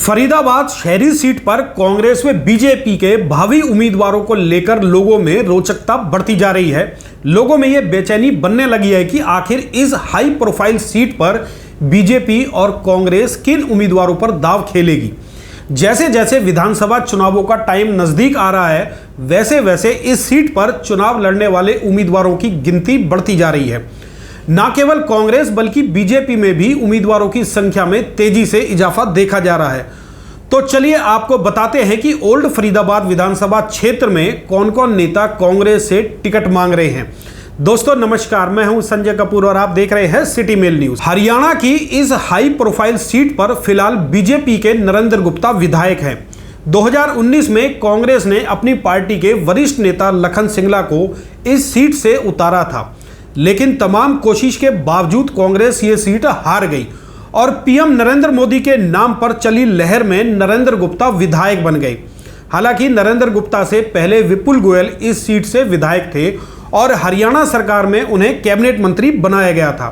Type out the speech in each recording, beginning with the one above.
फरीदाबाद शहरी सीट पर कांग्रेस में बीजेपी के भावी उम्मीदवारों को लेकर लोगों में रोचकता बढ़ती जा रही है। लोगों में यह बेचैनी बनने लगी है कि आखिर इस हाई प्रोफाइल सीट पर बीजेपी और कांग्रेस किन उम्मीदवारों पर दाव खेलेगी। जैसे जैसे विधानसभा चुनावों का टाइम नजदीक आ रहा है, वैसे वैसे इस सीट पर चुनाव लड़ने वाले उम्मीदवारों की गिनती बढ़ती जा रही है। न केवल कांग्रेस बल्कि बीजेपी में भी उम्मीदवारों की संख्या में तेजी से इजाफा देखा जा रहा है। तो चलिए आपको बताते हैं कि ओल्ड फरीदाबाद विधानसभा क्षेत्र में कौन कौन नेता कांग्रेस से टिकट मांग रहे हैं। दोस्तों नमस्कार, मैं हूं संजय कपूर और आप देख रहे हैं सिटी मेल न्यूज। हरियाणा की इस हाई प्रोफाइल सीट पर फिलहाल बीजेपी के नरेंद्र गुप्ता विधायक हैं। 2019 में कांग्रेस ने अपनी पार्टी के वरिष्ठ नेता लखन सिंगला को इस सीट से उतारा था, लेकिन तमाम कोशिश के बावजूद कांग्रेस ये सीट हार गई और पीएम नरेंद्र मोदी के नाम पर चली लहर में नरेंद्र गुप्ता विधायक बन गए। हालांकि नरेंद्र गुप्ता से पहले विपुल गोयल इस सीट से विधायक थे और हरियाणा सरकार में उन्हें कैबिनेट मंत्री बनाया गया था,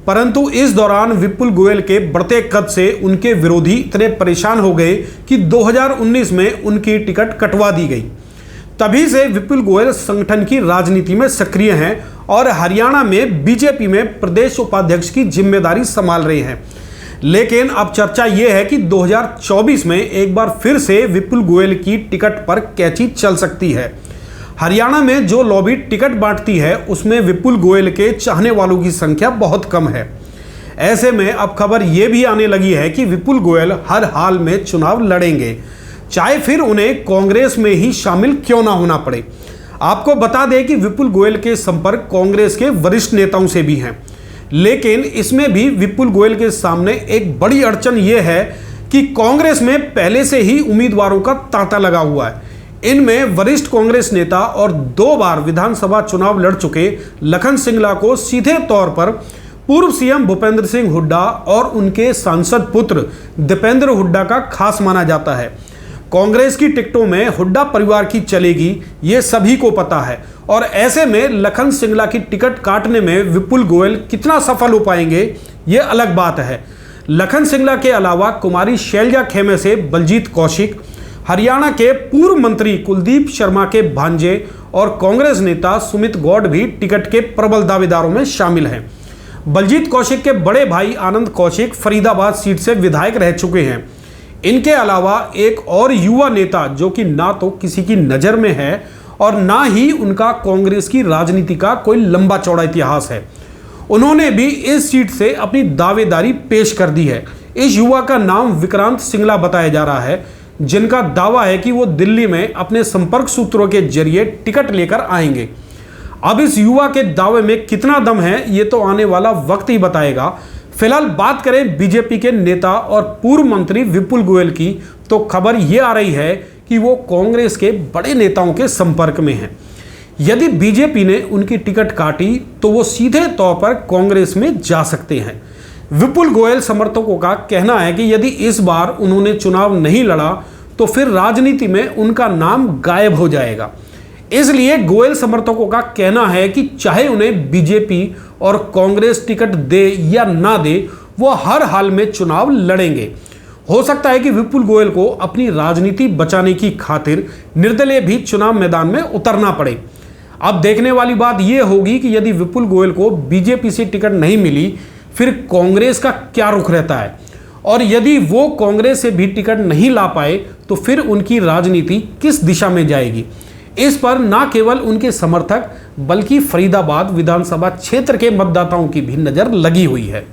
परंतु इस दौरान विपुल गोयल के बढ़ते कद से उनके विरोधी इतने परेशान हो गए कि 2019 में उनकी टिकट कटवा दी गई। तभी से विपुल गोयल संगठन की राजनीति में सक्रिय हैं और हरियाणा में बीजेपी में प्रदेश उपाध्यक्ष की जिम्मेदारी संभाल रहे हैं। लेकिन अब चर्चा यह है कि 2024 में एक बार फिर से विपुल गोयल की टिकट पर कैंची चल सकती है। हरियाणा में जो लॉबी टिकट बांटती है उसमें विपुल गोयल के चाहने वालों की संख्या बहुत कम है। ऐसे में अब खबर यह भी आने लगी है कि विपुल गोयल हर हाल में चुनाव लड़ेंगे, चाहे फिर उन्हें कांग्रेस में ही शामिल क्यों ना होना पड़े। आपको बता दें कि विपुल गोयल के संपर्क कांग्रेस के वरिष्ठ नेताओं से भी हैं, लेकिन इसमें भी विपुल गोयल के सामने एक बड़ी अड़चन यह है कि कांग्रेस में पहले से ही उम्मीदवारों का तांता लगा हुआ है। इनमें वरिष्ठ कांग्रेस नेता और 2 बार विधानसभा चुनाव लड़ चुके लखन सिंगला को सीधे तौर पर पूर्व सीएम भूपेंद्र सिंह हुड्डा और उनके सांसद पुत्र दीपेंद्र हुड्डा का खास माना जाता है। कांग्रेस की टिकटों में हुड्डा परिवार की चलेगी, ये सभी को पता है, और ऐसे में लखन सिंगला की टिकट काटने में विपुल गोयल कितना सफल हो पाएंगे ये अलग बात है। लखन सिंगला के अलावा कुमारी शैलजा खेमे से बलजीत कौशिक, हरियाणा के पूर्व मंत्री कुलदीप शर्मा के भांजे और कांग्रेस नेता सुमित गौड़ भी टिकट के प्रबल दावेदारों में शामिल हैं। बलजीत कौशिक के बड़े भाई आनंद कौशिक फरीदाबाद सीट से विधायक रह चुके हैं। इनके अलावा एक और युवा नेता जो कि ना तो किसी की नज़र में है और ना ही उनका कांग्रेस की राजनीति का कोई लंबा चौड़ा इतिहास है, उन्होंने भी इस सीट से अपनी दावेदारी पेश कर दी है। इस युवा का नाम विक्रांत सिंगला बताया जा रहा है, जिनका दावा है कि वो दिल्ली में अपने संपर्क सूत्रों के जरिए टिकट लेकर आएंगे। अब इस युवा के दावे में कितना दम है ये तो आने वाला वक्त ही बताएगा। फिलहाल बात करें बीजेपी के नेता और पूर्व मंत्री विपुल गोयल की, तो खबर यह आ रही है कि वो कांग्रेस के बड़े नेताओं के संपर्क में हैं। यदि बीजेपी ने उनकी टिकट काटी तो वो सीधे तौर पर कांग्रेस में जा सकते हैं। विपुल गोयल समर्थकों का कहना है कि यदि इस बार उन्होंने चुनाव नहीं लड़ा तो फिर राजनीति में उनका नाम गायब हो जाएगा। इसलिए गोयल समर्थकों का कहना है कि चाहे उन्हें बीजेपी और कांग्रेस टिकट दे या ना दे, वो हर हाल में चुनाव लड़ेंगे। हो सकता है कि विपुल गोयल को अपनी राजनीति बचाने की खातिर निर्दलीय भी चुनाव मैदान में उतरना पड़े। अब देखने वाली बात यह होगी कि यदि विपुल गोयल को बीजेपी से टिकट नहीं मिली, फिर कांग्रेस का क्या रुख रहता है, और यदि वो कांग्रेस से भी टिकट नहीं ला पाए तो फिर उनकी राजनीति किस दिशा में जाएगी। इस पर न केवल उनके समर्थक बल्कि फरीदाबाद विधानसभा क्षेत्र के मतदाताओं की भी नजर लगी हुई है।